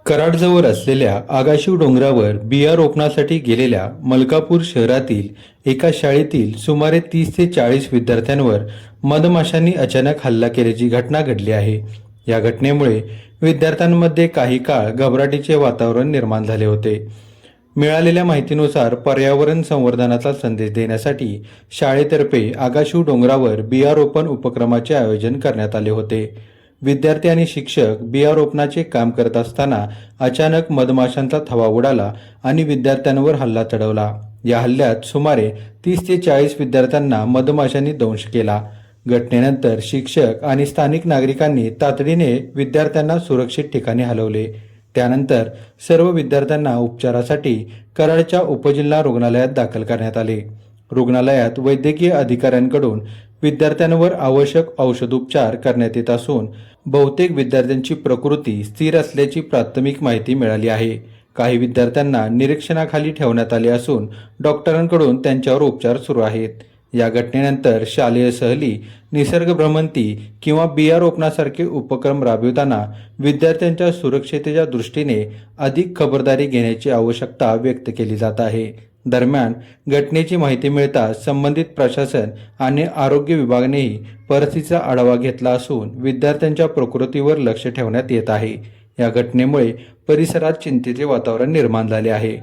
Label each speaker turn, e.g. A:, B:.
A: कराडजवळ असलेल्या आगाशिव डोंगरावर बिया रोपणासाठी गेलेल्या मलकापूर शहरातील एका शाळेतील सुमारे 30 ते 40 विद्यार्थ्यांवर मधमाशांनी अचानक हल्ला केल्याची घटना घडली आहे। या घटनेमुळे विद्यार्थ्यांमध्ये काही काळ घबराटीचे वातावरण निर्माण झाले होते। मिळालेल्या माहितीनुसार पर्यावरण संवर्धनाचा संदेश देण्यासाठी शाळेतर्फे आगाशिव डोंगरावर बिया रोपण उपक्रमाचे आयोजन करण्यात आले होते। विद्यार्थी आणि शिक्षक बिया रोपणाचे काम करत असताना अचानक मधमाशांचा थवा उडाला आणि विद्यार्थ्यांवर हल्ला चढवला। या हल्ल्यात सुमारे 30 ते 40 विद्यार्थ्यांना मधमाशांनी दंश केला। घटनेनंतर शिक्षक आणि स्थानिक नागरिकांनी तातडीने विद्यार्थ्यांना सुरक्षित ठिकाणी हलवले। त्यानंतर सर्व विद्यार्थ्यांना उपचारासाठी कराडच्या उपजिल्हा रुग्णालयात दाखल करण्यात आले। रुग्णालयात वैद्यकीय अधिकाऱ्यांकडून विद्यार्थ्यांवर आवश्यक औषधोपचार करण्यात येत असून बहुतेक विद्यार्थ्यांची प्रकृती स्थिर असल्याची प्राथमिक माहिती मिळाली आहे। काही विद्यार्थ्यांना निरीक्षणाखाली ठेवण्यात आले असून डॉक्टरांकडून त्यांच्यावर उपचार सुरू आहेत। या घटनेनंतर शालेय सहली, निसर्ग भ्रमंती किंवा बिया रोपणासारखे उपक्रम राबविताना विद्यार्थ्यांच्या सुरक्षिततेच्या दृष्टीने अधिक खबरदारी घेण्याची आवश्यकता व्यक्त केली जात आहे। दरम्यान घटनेची माहिती मिळताच संबंधित प्रशासन आणि आरोग्य विभागानेही परिस्थितीचा आढावा घेतला असून विद्यार्थ्यांच्या प्रकृतीवर लक्ष ठेवण्यात येत आहे। या घटनेमुळे परिसरात चिंतेचे वातावरण निर्माण झाले आहे।